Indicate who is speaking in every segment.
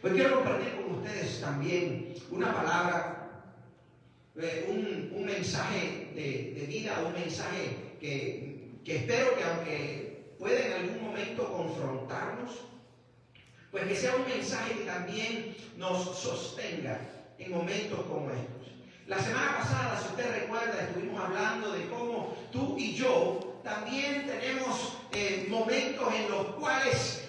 Speaker 1: Hoy quiero compartir con ustedes también una palabra, un mensaje de vida, un mensaje que espero que, aunque pueda en algún momento confrontarnos, pues que sea un mensaje que también nos sostenga en momentos como estos. La semana pasada, si usted recuerda, estuvimos hablando de cómo tú y yo también tenemos momentos en los cuales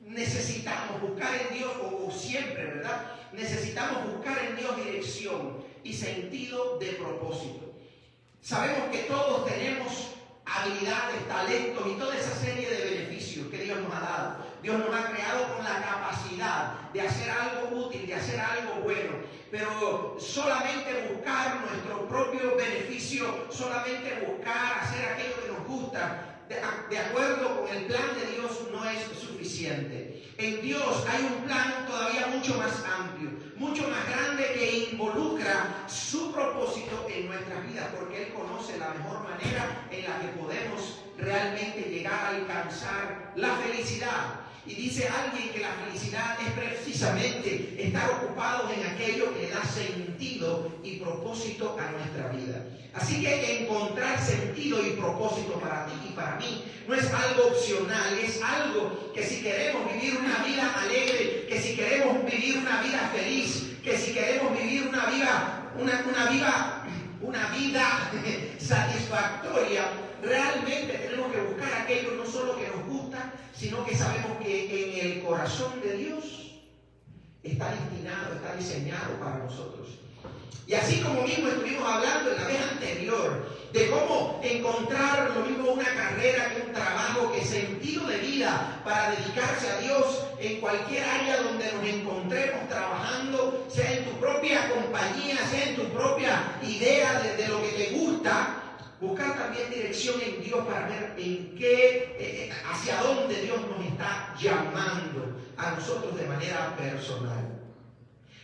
Speaker 1: necesitamos buscar en Dios, o siempre, ¿verdad? Necesitamos buscar en Dios dirección y sentido de propósito. Sabemos que todos tenemos habilidades, talentos y toda esa serie de beneficios que Dios nos ha dado. Dios nos ha creado con la capacidad de hacer algo útil, de hacer algo bueno. Pero solamente buscar nuestro propio beneficio, solamente buscar hacer aquello que nos gusta, de acuerdo con el plan de Dios, no es suficiente. En Dios hay un plan todavía mucho más amplio, mucho más grande, que involucra su propósito en nuestras vidas, porque Él conoce la mejor manera en la que podemos realmente llegar a alcanzar la felicidad. Y dice alguien que la felicidad es precisamente estar ocupados en aquello que le da sentido y propósito a nuestra vida. Así que encontrar sentido y propósito para ti y para mí no es algo opcional, es algo que si queremos vivir una vida alegre, que si queremos vivir una vida feliz, que si queremos vivir una vida satisfactoria, realmente tenemos que buscar aquello no solo que nos gusta, sino que sabemos que en el corazón de Dios está destinado, está diseñado para nosotros. Y así como mismo estuvimos hablando en la vez anterior de cómo encontrar lo mismo una carrera, que un trabajo, que sentido de vida para dedicarse a Dios en cualquier área donde nos encontremos trabajando, sea en tu propia compañía, sea en tu propia idea de lo que te gusta. Buscar también dirección en Dios para ver hacia dónde Dios nos está llamando a nosotros de manera personal.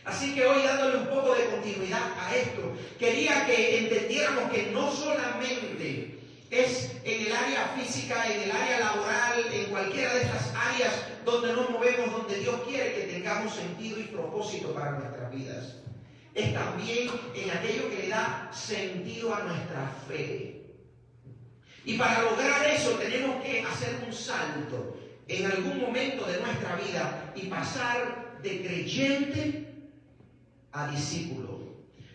Speaker 1: Así que hoy, dándole un poco de continuidad a esto, quería que entendiéramos que no solamente es en el área física, en el área laboral, en cualquiera de estas áreas donde nos movemos, donde Dios quiere que tengamos sentido y propósito para nuestras vidas. Es también en aquello que le da sentido a nuestra fe. Y para lograr eso tenemos que hacer un salto en algún momento de nuestra vida y pasar de creyente a discípulo.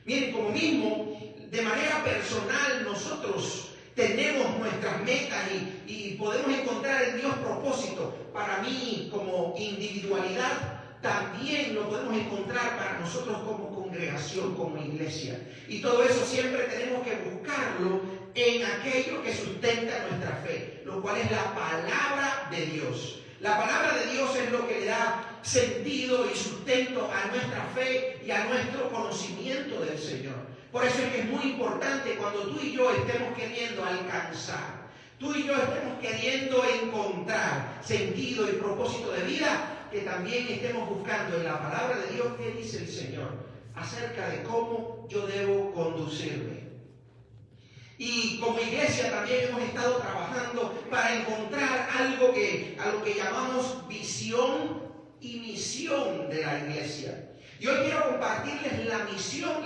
Speaker 1: Miren, como mismo, de manera personal nosotros tenemos nuestras metas y podemos encontrar en Dios propósito. Para mí, como individualidad, también lo podemos encontrar para nosotros como congregación, como iglesia. Y todo eso siempre tenemos que buscarlo en aquello que sustenta nuestra fe, lo cual es la palabra de Dios. La palabra de Dios es lo que le da sentido y sustento a nuestra fe y a nuestro conocimiento del Señor. Por eso es que es muy importante cuando tú y yo estemos queriendo alcanzar, tú y yo estemos queriendo encontrar sentido y propósito de vida, que también estemos buscando en la palabra de Dios qué dice el Señor acerca de cómo yo debo conducirme. Y como iglesia también hemos estado trabajando para encontrar a lo que llamamos visión y misión de la iglesia. Y hoy quiero compartirles la visión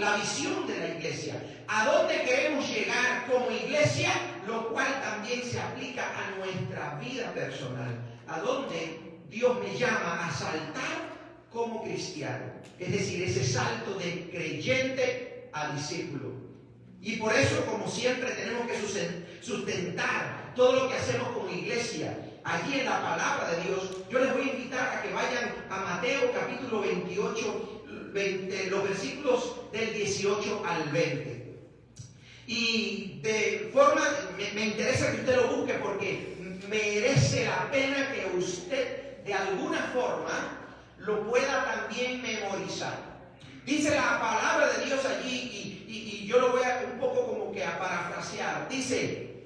Speaker 1: de la iglesia. A dónde queremos llegar como iglesia, lo cual también se aplica a nuestra vida personal. A dónde Dios me llama a saltar como cristiano. Es decir, ese salto de creyente a discípulo. Y por eso, como siempre, tenemos que sustentar todo lo que hacemos como iglesia allí en la palabra de Dios. Yo les voy a invitar a que vayan a Mateo capítulo 28, los versículos del 18 al 20. Y me interesa que usted lo busque, porque merece la pena que usted de alguna forma lo pueda también memorizar. Dice la palabra de Dios allí, y yo lo voy a un poco como que a parafrasear. Dice,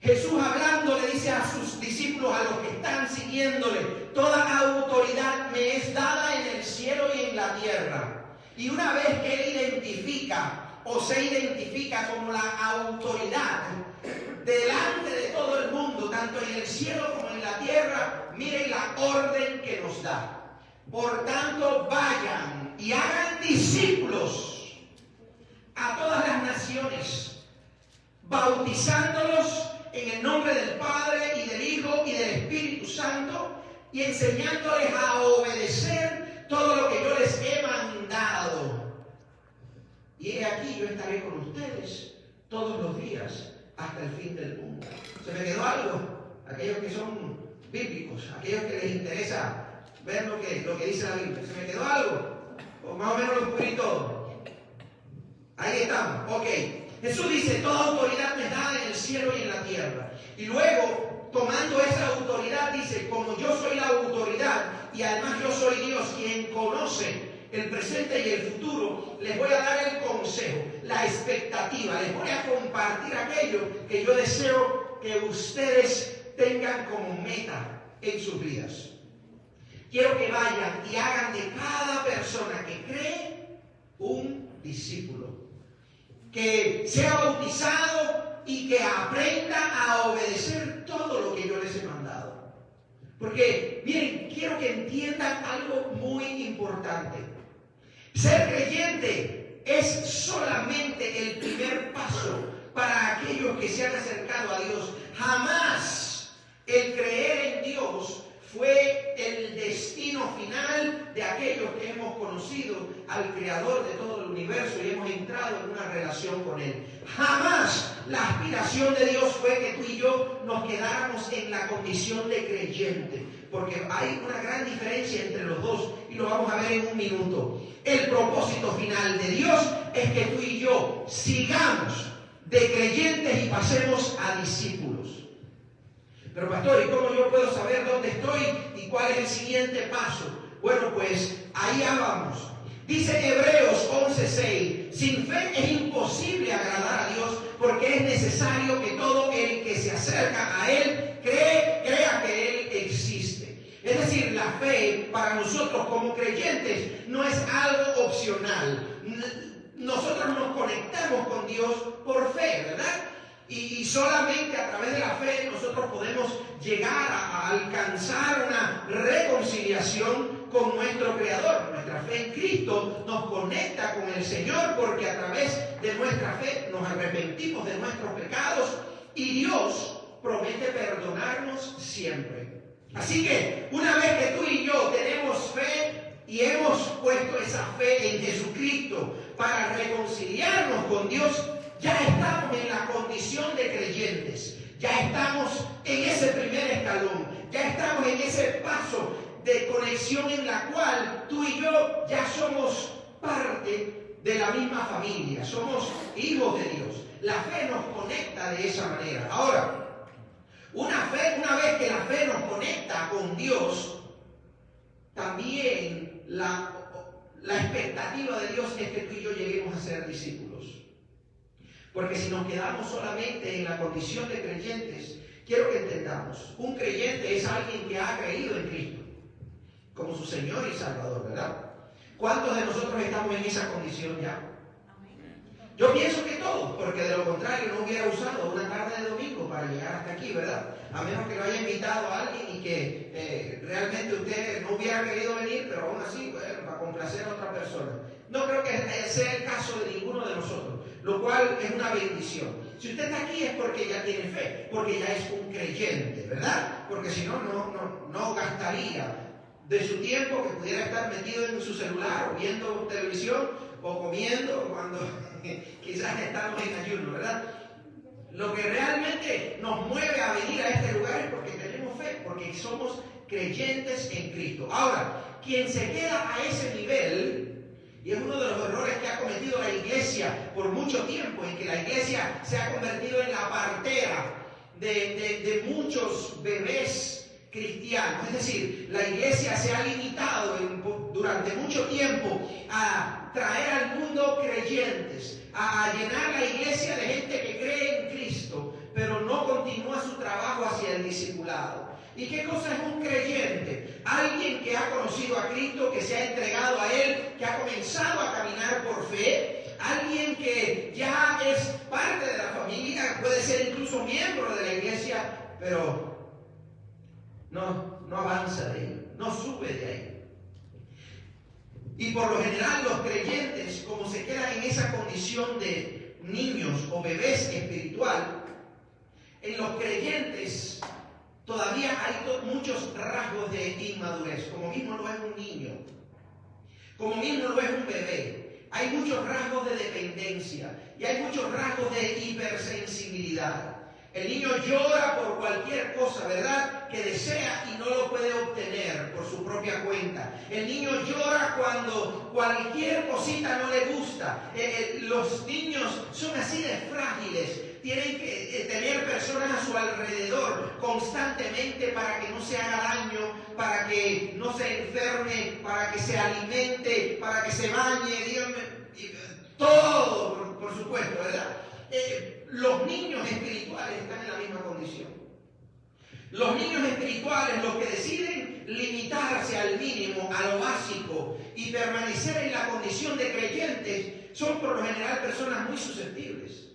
Speaker 1: Jesús hablando le dice a sus discípulos, a los que están siguiéndole: toda autoridad me es dada en el cielo y en la tierra. Y una vez que Él se identifica como la autoridad delante de todo el mundo, tanto en el cielo como en la tierra, miren la orden que nos da. Por tanto, vayan y hagan discípulos a todas las naciones, bautizándolos en el nombre del Padre y del Hijo y del Espíritu Santo, y enseñándoles a obedecer todo lo que yo les he mandado. Y he aquí, yo estaré con ustedes todos los días hasta el fin del mundo. ¿Se me quedó algo? Aquellos que son bíblicos, aquellos que les interesa ver lo que dice la Biblia. ¿Se me quedó algo? O más o menos lo cubrí todo. Ahí estamos. Ok. Jesús dice, toda autoridad me es dada en el cielo y en la tierra. Y luego, tomando esa autoridad, dice, como yo soy la autoridad y además yo soy Dios quien conoce el presente y el futuro, les voy a dar el consejo, la expectativa, les voy a compartir aquello que yo deseo que ustedes tengan como meta en sus vidas. Quiero que vayan y hagan de cada persona que cree un discípulo, que sea bautizado y que aprenda a obedecer todo lo que yo les he mandado. Porque, miren, quiero que entiendan algo muy importante. Ser creyente es solamente el primer paso para aquellos que se han acercado a Dios. Jamás el creer en Dios fue el destino final de aquellos que hemos conocido al Creador de todo el universo y hemos entrado en una relación con Él. Jamás la aspiración de Dios fue que tú y yo nos quedáramos en la condición de creyente, porque hay una gran diferencia entre los dos y lo vamos a ver en un minuto. El propósito final de Dios es que tú y yo sigamos de creyentes y pasemos a discípulos. Pero pastor, ¿y cómo yo puedo saber dónde estoy y cuál es el siguiente paso? Bueno, pues allá vamos. Dice Hebreos 11:6, sin fe es imposible agradar a Dios porque es necesario que todo el que se acerca a Él crea que Él existe. Es decir, la fe para nosotros como creyentes no es algo opcional. Nosotros nos conectamos con Dios por fe, ¿verdad? Y solamente a través de la fe nosotros podemos llegar a alcanzar una reconciliación con nuestro Creador. Nuestra fe en Cristo nos conecta con el Señor porque a través de nuestra fe nos arrepentimos de nuestros pecados y Dios promete perdonarnos siempre. Así que una vez que tú y yo tenemos fe y hemos puesto esa fe en Jesucristo para reconciliarnos con Dios, ya estamos en la condición de creyentes, ya estamos en ese primer escalón, ya estamos en ese paso de conexión en la cual tú y yo ya somos parte de la misma familia, somos hijos de Dios. La fe nos conecta de esa manera. Ahora, una vez que la fe nos conecta con Dios, también la expectativa de Dios es que tú y yo lleguemos a ser discípulos. Porque si nos quedamos solamente en la condición de creyentes, quiero que entendamos, un creyente es alguien que ha creído en Cristo como su Señor y Salvador, ¿verdad? ¿Cuántos de nosotros estamos en esa condición ya? Yo pienso que todos, porque de lo contrario no hubiera usado una tarde de domingo para llegar hasta aquí, ¿verdad? A menos que lo haya invitado a alguien y que realmente usted no hubiera querido venir, pero aún así, bueno, para complacer a otra persona. No creo que sea el caso de ninguno de nosotros, lo cual es una bendición. Si usted está aquí es porque ya tiene fe, porque ya es un creyente, ¿verdad? Porque si no, no gastaría de su tiempo que pudiera estar metido en su celular o viendo televisión o comiendo cuando quizás estamos en ayuno, ¿verdad? Lo que realmente nos mueve a venir a este lugar es porque tenemos fe, porque somos creyentes en Cristo. Ahora, quien se queda a ese nivel, y es uno de los errores que ha cometido la iglesia por mucho tiempo, en que la iglesia se ha convertido en la partera de muchos bebés cristianos. Es decir, la iglesia se ha limitado durante mucho tiempo a traer al mundo creyentes, a llenar la iglesia de gente que cree en Cristo, pero no continúa su trabajo hacia el discipulado. ¿Y qué cosa es un creyente? Alguien que ha conocido a Cristo, que se ha entregado a Él, que ha comenzado a caminar por fe, alguien que ya es parte de la familia, puede ser incluso miembro de la iglesia, pero no avanza de ahí, no sube de ahí. Y por lo general los creyentes, como se quedan en esa condición de niños o bebés espiritual, en los creyentes todavía hay muchos rasgos de inmadurez, como mismo lo es un niño, como mismo lo es un bebé. Hay muchos rasgos de dependencia y hay muchos rasgos de hipersensibilidad. El niño llora por cualquier cosa, ¿verdad?, que desea y no lo puede obtener por su propia cuenta. El niño llora cuando cualquier cosita no le gusta. Los niños son así de frágiles. Tienen que tener personas a su alrededor constantemente para que no se haga daño, para que no se enferme, para que se alimente, para que se bañe, díganme, todo, por supuesto, ¿verdad? Los niños espirituales están en la misma condición. Los niños espirituales, los que deciden limitarse al mínimo, a lo básico y permanecer en la condición de creyentes, son por lo general personas muy susceptibles.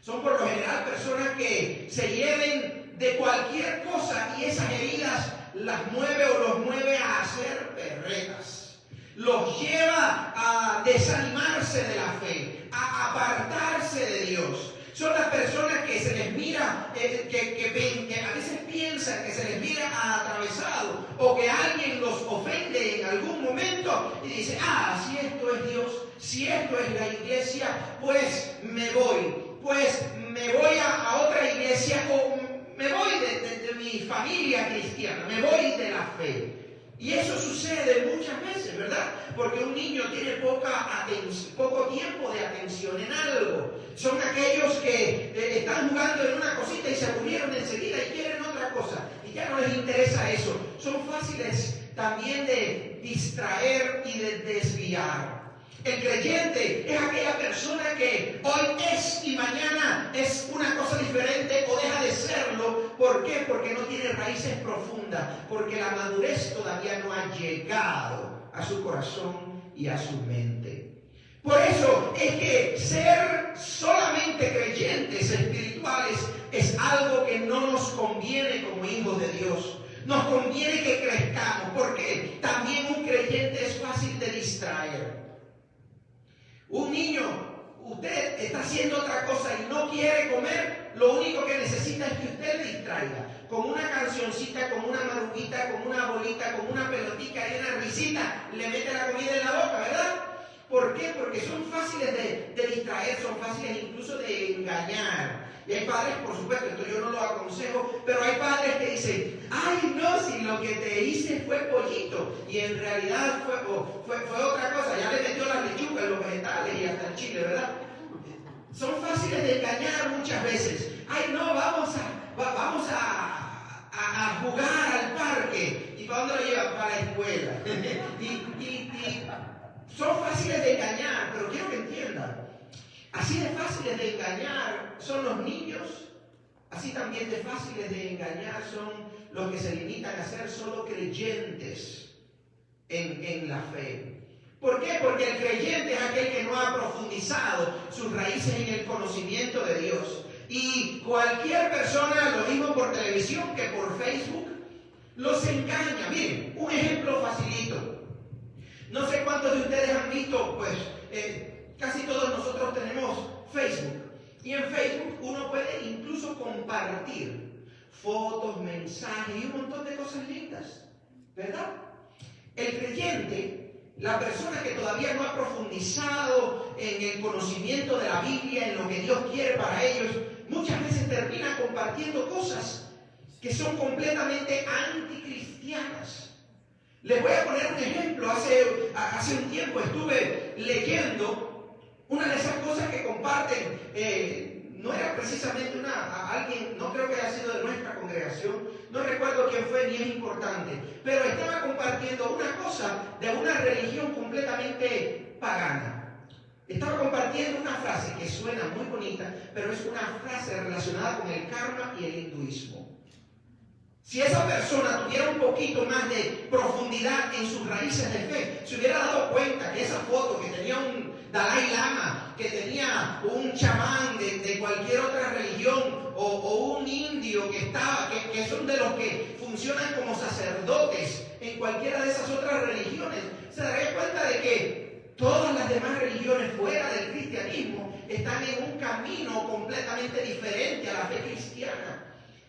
Speaker 1: Son por lo general personas que se hieren de cualquier cosa y esas heridas las mueve o los mueve a hacer berretas. Los lleva a desanimarse de la fe, a apartarse de Dios. Son las personas que se les mira, que a veces piensan que se les mira atravesado o que alguien los ofende en algún momento y dice, si esto es Dios, si esto es la iglesia, pues me voy a otra iglesia o me voy de mi familia cristiana, me voy de la fe. Y eso sucede muchas veces, ¿verdad? Porque un niño tiene poco tiempo de atención en algo. Son aquellos que están jugando en una cosita y se aburrieron enseguida y quieren otra cosa. Y ya no les interesa eso. Son fáciles también de distraer y de desviar. El creyente es aquella persona que hoy es y mañana es una cosa diferente o deja de serlo. ¿Por qué? Porque no tiene raíces profundas, porque la madurez todavía no ha llegado a su corazón y a su mente. Por eso es que ser solamente creyentes espirituales es algo que no nos conviene como hijos de Dios. Nos conviene que crezcamos, porque también un creyente es fácil de distraer. Un niño, usted está haciendo otra cosa y no quiere comer, lo único que necesita es que usted le distraiga. Con una cancioncita, con una maruquita, con una bolita, con una pelotita y una risita, le mete la comida en la boca, ¿verdad? ¿Por qué? Porque son fáciles de distraer, son fáciles incluso de engañar. Y hay padres, por supuesto, esto yo no lo aconsejo, pero hay padres que dicen, ay no, si lo que te hice fue pollito, y en realidad fue otra cosa, ya le metió las lechugas, los vegetales y hasta el chile, ¿verdad? Son fáciles de engañar muchas veces. Ay no, vamos a jugar al parque. ¿Y para dónde lo llevan? Para la escuela. y son fáciles de engañar, pero quiero que entiendan. Así de fáciles de engañar son los niños, así también de fáciles de engañar son los que se limitan a ser solo creyentes en la fe. ¿Por qué? Porque el creyente es aquel que no ha profundizado sus raíces en el conocimiento de Dios. Y cualquier persona, lo mismo por televisión que por Facebook, los engaña. Miren, un ejemplo facilito. No sé cuántos de ustedes han visto, casi todos nosotros tenemos Facebook. Y en Facebook uno puede incluso compartir fotos, mensajes y un montón de cosas lindas, ¿verdad? El creyente, la persona que todavía no ha profundizado en el conocimiento de la Biblia, en lo que Dios quiere para ellos, muchas veces termina compartiendo cosas que son completamente anticristianas. Les voy a poner un ejemplo. Hace un tiempo estuve leyendo una de esas cosas que comparten. No era precisamente alguien, no creo que haya sido de nuestra congregación, no recuerdo quién fue ni es importante, pero estaba compartiendo una cosa de una religión completamente pagana. Estaba compartiendo una frase que suena muy bonita, pero es una frase relacionada con el karma y el hinduismo. Si esa persona tuviera un poquito más de profundidad en sus raíces de fe, se hubiera dado cuenta que esa foto que tenía un Dalai Lama, que tenía un chamán de cualquier otra religión, o un indio que son de los que funcionan como sacerdotes en cualquiera de esas otras religiones, se daría cuenta de que demás religiones fuera del cristianismo están en un camino completamente diferente a la fe cristiana,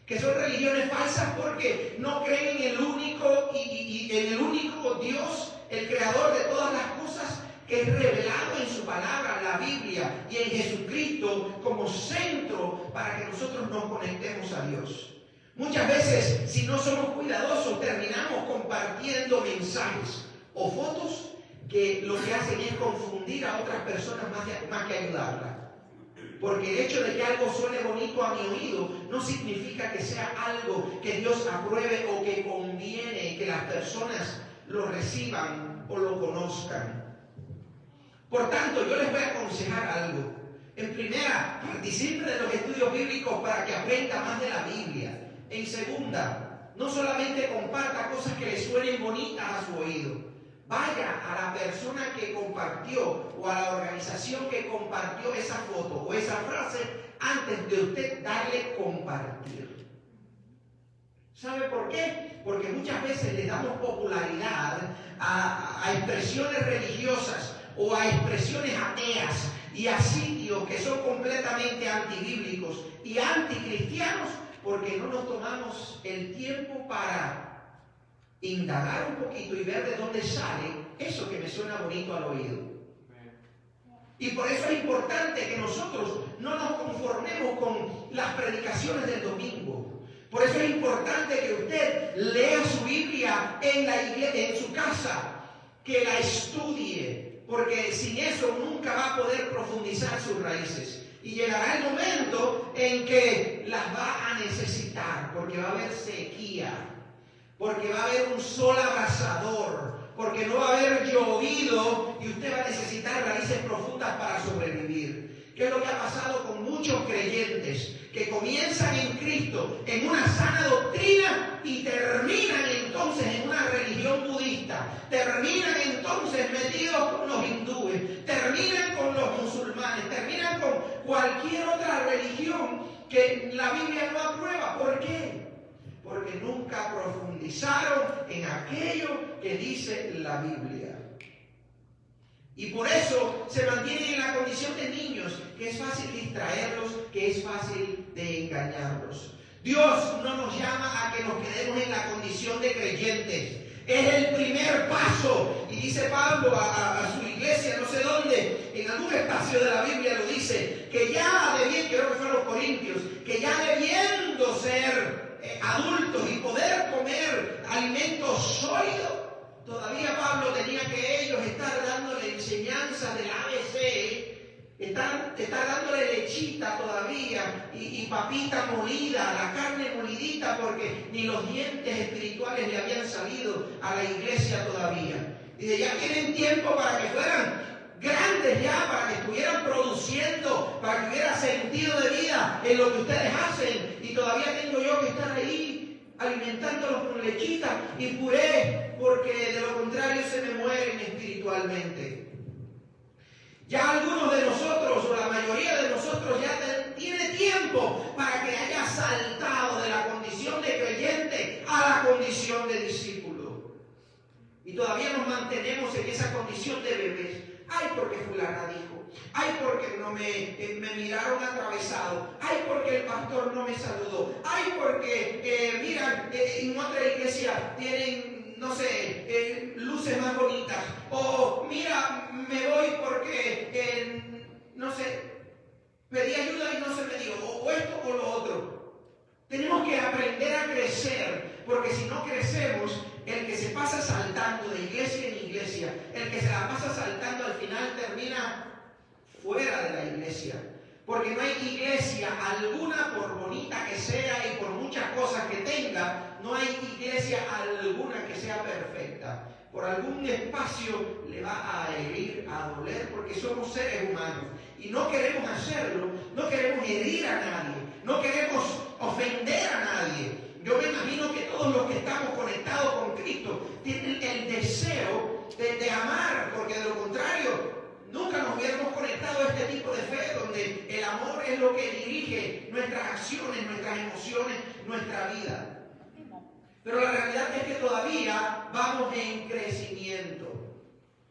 Speaker 1: que son religiones falsas porque no creen en el único en el único Dios, el creador de todas las cosas, que es revelado en su palabra, la Biblia, y en Jesucristo como centro para que nosotros nos conectemos a Dios. Muchas veces, si no somos cuidadosos, terminamos compartiendo mensajes o fotos que lo que hacen es confundir a otras personas más que ayudarlas. Porque el hecho de que algo suene bonito a mi oído no significa que sea algo que Dios apruebe o que conviene que las personas lo reciban o lo conozcan. Por tanto, yo les voy a aconsejar algo. En primera, participe de los estudios bíblicos para que aprenda más de la Biblia. En segunda, no solamente comparta cosas que le suenen bonitas a su oído. Vaya a la persona que compartió o a la organización que compartió esa foto o esa frase antes de usted darle compartir. ¿Sabe por qué? Porque muchas veces le damos popularidad a expresiones religiosas o a expresiones ateas y a sitios que son completamente antibíblicos y anticristianos porque no nos tomamos el tiempo para indagar un poquito y ver de dónde sale eso que me suena bonito al oído. Y por eso es importante que nosotros no nos conformemos con las predicaciones del domingo. Por eso es importante que usted lea su Biblia en la iglesia, en su casa, que la estudie, porque sin eso nunca va a poder profundizar sus raíces. Y llegará el momento en que las va a necesitar, porque va a haber sequía, porque va a haber un sol abrasador, porque no va a haber llovido y usted va a necesitar raíces profundas para sobrevivir. ¿Qué es lo que ha pasado con muchos creyentes que comienzan en Cristo en una sana doctrina y terminan entonces en una religión budista, terminan entonces metidos con los hindúes, terminan con los musulmanes, terminan con cualquier otra religión que la Biblia no aprueba? ¿Por qué? Porque nunca profundizaron en aquello que dice la Biblia. Y por eso se mantienen en la condición de niños, que es fácil distraerlos, que es fácil de engañarlos. Dios no nos llama a que nos quedemos en la condición de creyentes. Es el primer paso. Y dice Pablo a su iglesia, no sé dónde, en algún espacio de la Biblia lo dice, que ya debiendo, creo que fue a los Corintios, que ya debiendo ser adultos y poder comer alimentos sólidos, todavía Pablo tenía que ellos estar dándole enseñanzas del ABC, estar dándole lechita todavía y papita molida, la carne molidita, porque ni los dientes espirituales le habían salido a la iglesia todavía. Dice, ya tienen tiempo para que fueran grandes ya, para que estuvieran produciendo, para que hubiera sentido de vida en lo que ustedes hacen, y todavía tengo yo que estar ahí alimentándolos con lechita y puré, porque de lo contrario se me mueren espiritualmente. Ya algunos de nosotros, o la mayoría de nosotros, ya tiene tiempo para que haya saltado de la condición de creyente a la condición de discípulo. Y todavía nos mantenemos en esa condición de bebés. Ay, porque fulana dijo. Ay, porque no me miraron atravesado. Ay, porque el pastor no me saludó. Ay, porque, mira, en otra iglesia tienen, no sé, luces más bonitas. O, mira, me voy porque, no sé, pedí ayuda y no se me dio. O esto o lo otro. Tenemos que aprender a crecer, porque si no crecemos, el que se pasa saltando de iglesia en iglesia, el que se la pasa saltando al final termina fuera de la iglesia. Porque no hay iglesia alguna, por bonita que sea y por muchas cosas que tenga, no hay iglesia alguna que sea perfecta. Por algún espacio le va a herir, a doler, porque somos seres humanos. Y no queremos hacerlo, no queremos herir a nadie, no queremos ofender a nadie. Yo me imagino que todos los que estamos conectados con Cristo tienen el deseo de amar, porque de lo contrario nunca nos hubiéramos conectado a este tipo de fe, donde el amor es lo que dirige nuestras acciones, nuestras emociones, nuestra vida. Pero la realidad es que todavía vamos en crecimiento.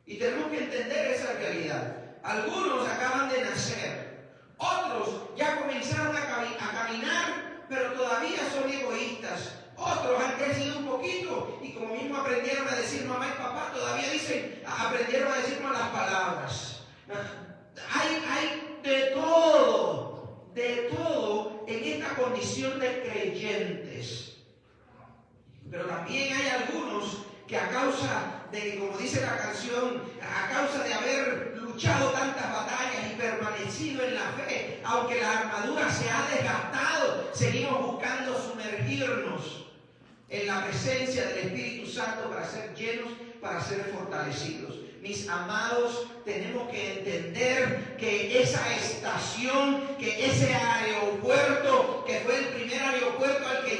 Speaker 1: Y tenemos que entender esa realidad. Algunos acaban de nacer, otros ya comenzaron a caminar, pero todavía son egoístas. Otros han crecido un poquito y como mismo aprendieron a decir mamá y papá, todavía aprendieron a decir malas palabras. Hay de todo en esta condición de creyentes. Pero también hay algunos que a causa de que, como dice la canción, a causa de haber luchado tantas batallas y permanecido en la fe, aunque la armadura se ha desgastado, seguimos buscando sumergirnos en la presencia del Espíritu Santo para ser llenos, para ser fortalecidos. Mis amados, tenemos que entender que esa estación, que ese aeropuerto, que fue el primer aeropuerto al que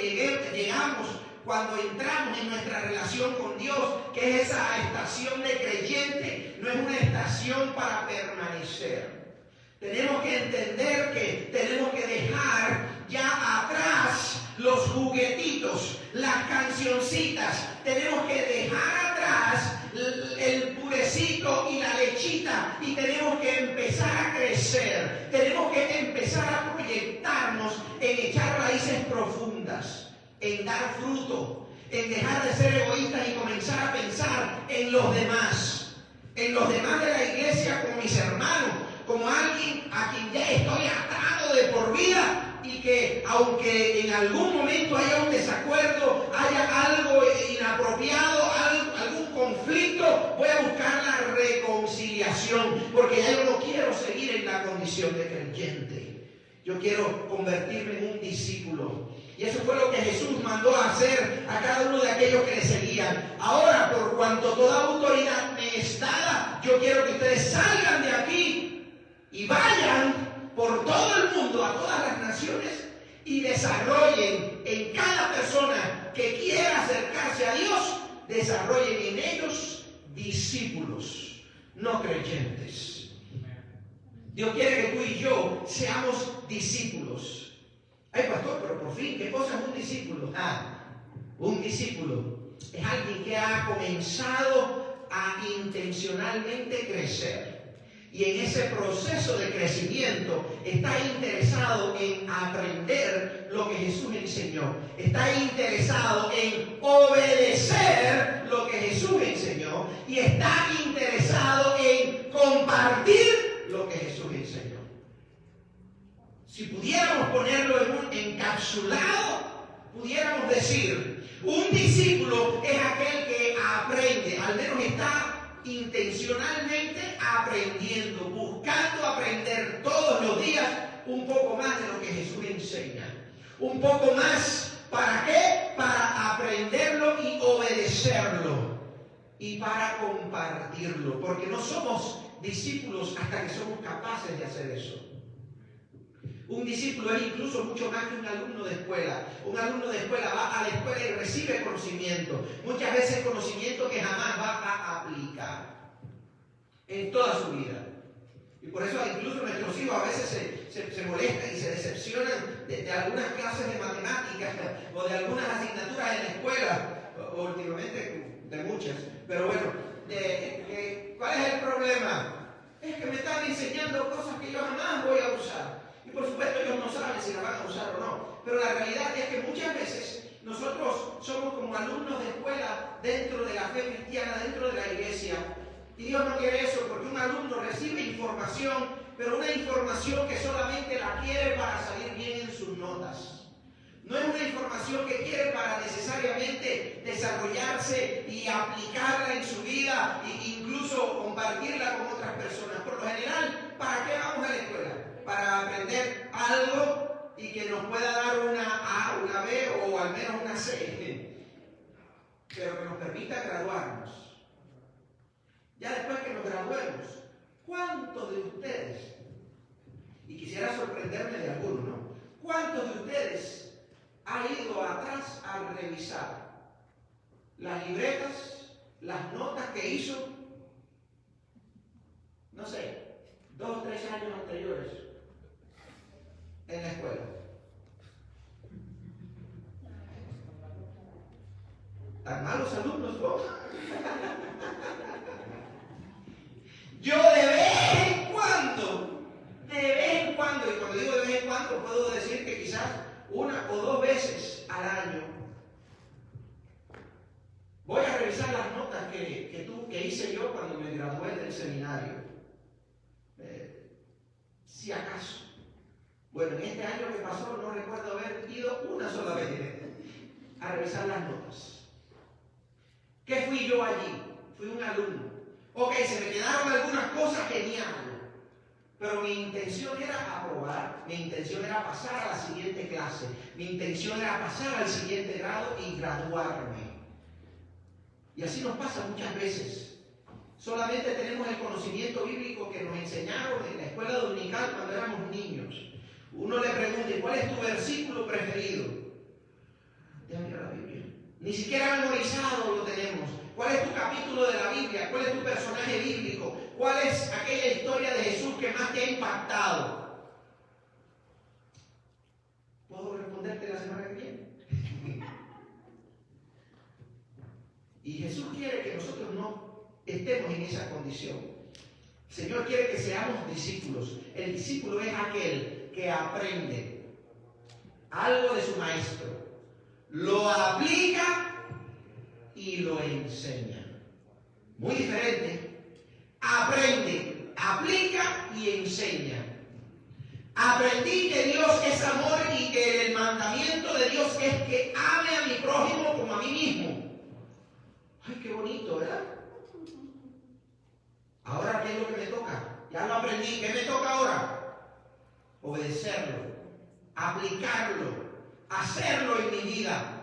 Speaker 1: llegamos cuando entramos en nuestra relación con Dios, que es esa estación de creyente, no es una estación para permanecer. Tenemos que entender que tenemos que dejar ya atrás los juguetitos, las cancioncitas. Tenemos que dejar atrás el purecito y la lechita y tenemos que empezar a crecer. Tenemos que empezar a proyectarnos en echar raíces profundas, en dar fruto, en dejar de ser egoístas y comenzar a pensar en los demás de la iglesia, como mis hermanos, como alguien a quien ya estoy atado de por vida y que aunque en algún momento haya un desacuerdo, haya algo inapropiado, algún conflicto, voy a buscar la reconciliación, porque ya yo no quiero seguir en la condición de creyente. Yo quiero convertirme en un discípulo. Y eso fue lo que Jesús mandó a hacer a cada uno de aquellos que le seguían. Ahora, por cuanto toda autoridad me es dada, yo quiero que ustedes salgan de aquí y vayan por todo el mundo, a todas las naciones, y desarrollen en cada persona que quiera acercarse a Dios, desarrollen en ellos discípulos, no creyentes. Dios quiere que tú y yo seamos discípulos. Ay, pastor, pero por fin, ¿qué cosa es un discípulo? Un discípulo es alguien que ha comenzado a intencionalmente crecer. Y en ese proceso de crecimiento está interesado en aprender lo que Jesús enseñó. Está interesado en obedecer lo que Jesús enseñó. Y está interesado en compartir lo que Jesús enseñó. Si pudiéramos ponerlo en un encapsulado, pudiéramos decir, un discípulo es aquel que aprende, al menos está intencionalmente aprendiendo, buscando aprender todos los días un poco más de lo que Jesús enseña. Un poco más, ¿para qué? Para aprenderlo y obedecerlo. Y para compartirlo, porque no somos discípulos hasta que somos capaces de hacer eso. Un discípulo es incluso mucho más que un alumno de escuela. Un alumno de escuela va a la escuela y recibe conocimiento. Muchas veces conocimiento que jamás va a aplicar en toda su vida. Y por eso incluso nuestros hijos a veces se molestan y se decepcionan de algunas clases de matemáticas o de algunas asignaturas en la escuela, o últimamente de muchas. Pero bueno, ¿cuál es el problema? Es que me están enseñando cosas que yo jamás voy a usar. Y por supuesto ellos no saben si la van a usar o no. Pero la realidad es que muchas veces nosotros somos como alumnos de escuela dentro de la fe cristiana, dentro de la iglesia. Y Dios no quiere eso, porque un alumno recibe información, pero una información que solamente la quiere para salir bien en sus notas. No es una información que quiere para necesariamente desarrollarse y aplicarla en su vida e incluso compartirla con otras personas. Por lo general, ¿para qué vamos a la escuela? Para aprender algo y que nos pueda dar una A, una B o al menos una C, pero que nos permita graduarnos. Ya después que nos graduemos, ¿cuántos de ustedes, y quisiera sorprenderme de algunos, ¿no? ¿Cuántos de ustedes han ido atrás a revisar las libretas, las notas que hizo, no sé, 2 o 3 años anteriores en la escuela? ¿Tan malos alumnos vos? aniversario. Si acaso. Bueno, en este año que pasó no recuerdo haber ido una sola vez a revisar las notas. ¿Qué fui yo allí? Fui un alumno. Ok, se me quedaron algunas cosas, genial. Pero mi intención era aprobar, mi intención era pasar a la siguiente clase, mi intención era pasar al siguiente grado y graduarme. Y así nos pasa muchas veces. Solamente tenemos el conocimiento bíblico que nos enseñaron en la escuela dominical cuando éramos niños. Uno le pregunta, ¿cuál es tu versículo preferido? Déjame mirar la Biblia. Ni siquiera memorizado lo tenemos. ¿Cuál es tu capítulo de la Biblia? ¿Cuál es tu personaje bíblico? ¿Cuál es aquella historia de Jesús que más te ha impactado? ¿Puedo responderte la semana que viene? Y Jesús quiere que nosotros no estemos en esa condición. El Señor quiere que seamos discípulos. El discípulo es aquel que aprende algo de su maestro, lo aplica y lo enseña. Muy diferente. Aprende, aplica y enseña. Aprendí que Dios es amor y que el mandamiento de Dios es que ame a mi prójimo como a mí mismo. Ay, qué bonito, ¿verdad? Ahora, ¿qué es lo que me toca? Ya lo aprendí. ¿Qué me toca ahora? Obedecerlo, aplicarlo, hacerlo en mi vida.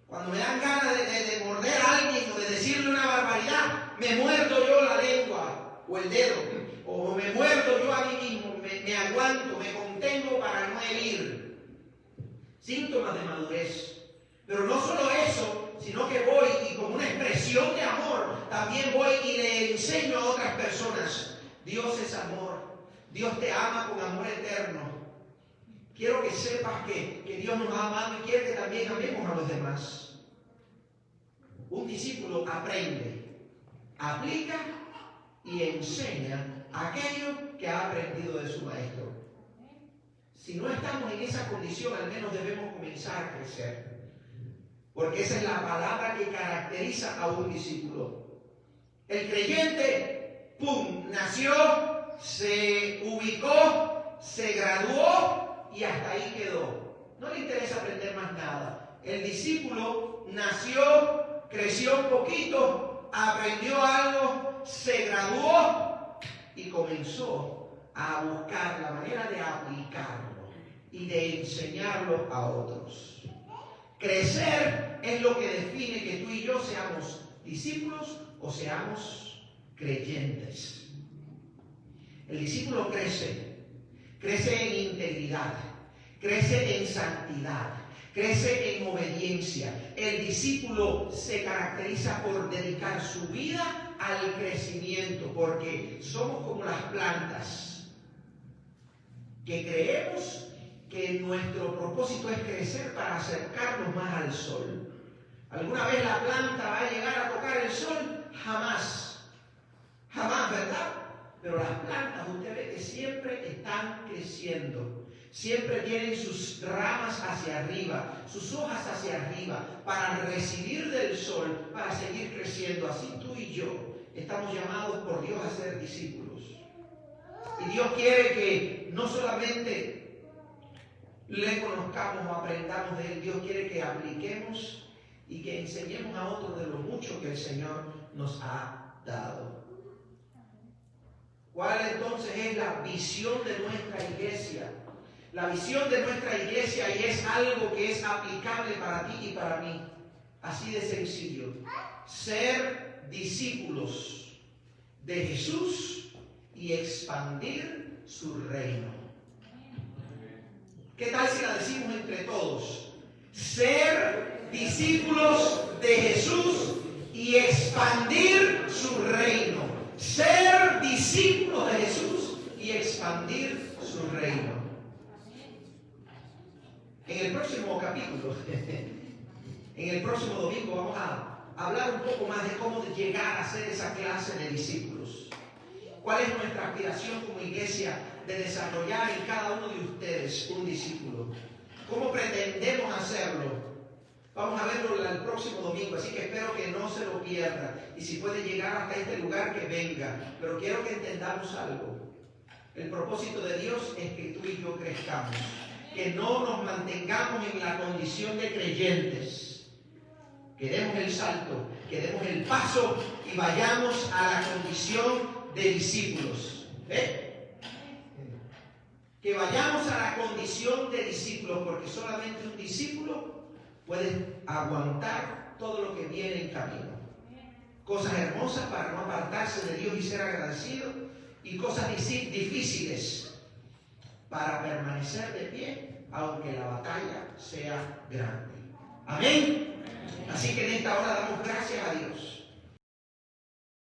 Speaker 1: Cuando me dan ganas de morder a alguien o de decirle una barbaridad, me muerdo yo la lengua o el dedo, o me muerdo yo a mí mismo, me aguanto, me contengo para no herir. Síntomas de madurez. Pero no solo eso, sino que voy y como una expresión de amor, también voy y le enseño a otras personas. Dios es amor. Dios te ama con amor eterno. Quiero que sepas que Dios nos ha amado y quiere que también amemos a los demás. Un discípulo aprende, aplica y enseña aquello que ha aprendido de su maestro. Si no estamos en esa condición, al menos debemos comenzar a crecer. Porque esa es la palabra que caracteriza a un discípulo. El creyente, ¡pum!, nació, se ubicó, se graduó y hasta ahí quedó. No le interesa aprender más nada. El discípulo nació, creció un poquito, aprendió algo, se graduó y comenzó a buscar la manera de aplicarlo y de enseñarlo a otros. Crecer es lo que define que tú y yo seamos discípulos o seamos creyentes. El discípulo crece en integridad, crece en santidad, crece en obediencia. El discípulo se caracteriza por dedicar su vida al crecimiento, porque somos como las plantas que creemos que nuestro propósito es crecer para acercarnos más al sol. ¿Alguna vez la planta va a llegar a tocar el sol? Jamás. Jamás, ¿verdad? Pero las plantas, usted ve que siempre están creciendo. Siempre tienen sus ramas hacia arriba, sus hojas hacia arriba, para recibir del sol, para seguir creciendo. Así tú y yo estamos llamados por Dios a ser discípulos. Y Dios quiere que no solamente le conozcamos o aprendamos de Él, Dios quiere que apliquemos y que enseñemos a otros de lo mucho que el Señor nos ha dado. ¿Cuál entonces es la visión de nuestra iglesia? La visión de nuestra iglesia, y es algo que es aplicable para ti y para mí, así de sencillo: ser discípulos de Jesús y expandir su reino. ¿Qué tal si la decimos entre todos? Ser discípulos de Jesús y expandir su reino. Ser discípulos de Jesús y expandir su reino. En el próximo capítulo, en el próximo domingo, vamos a hablar un poco más de cómo llegar a ser esa clase de discípulos. ¿Cuál es nuestra aspiración como iglesia de desarrollar en cada uno de ustedes un discípulo? ¿Cómo pretendemos hacerlo? Vamos a verlo el próximo domingo, así que espero que no se lo pierda. Y si puede llegar hasta este lugar, que venga. Pero quiero que entendamos algo. El propósito de Dios es que tú y yo crezcamos. Que no nos mantengamos en la condición de creyentes. Que demos el salto, que demos el paso y vayamos a la condición de discípulos. Que vayamos a la condición de discípulos, porque solamente un discípulo puede aguantar todo lo que viene en camino. Cosas hermosas para no apartarse de Dios y ser agradecido, y cosas difíciles para permanecer de pie, aunque la batalla sea grande. Amén. Así que en esta hora damos gracias a Dios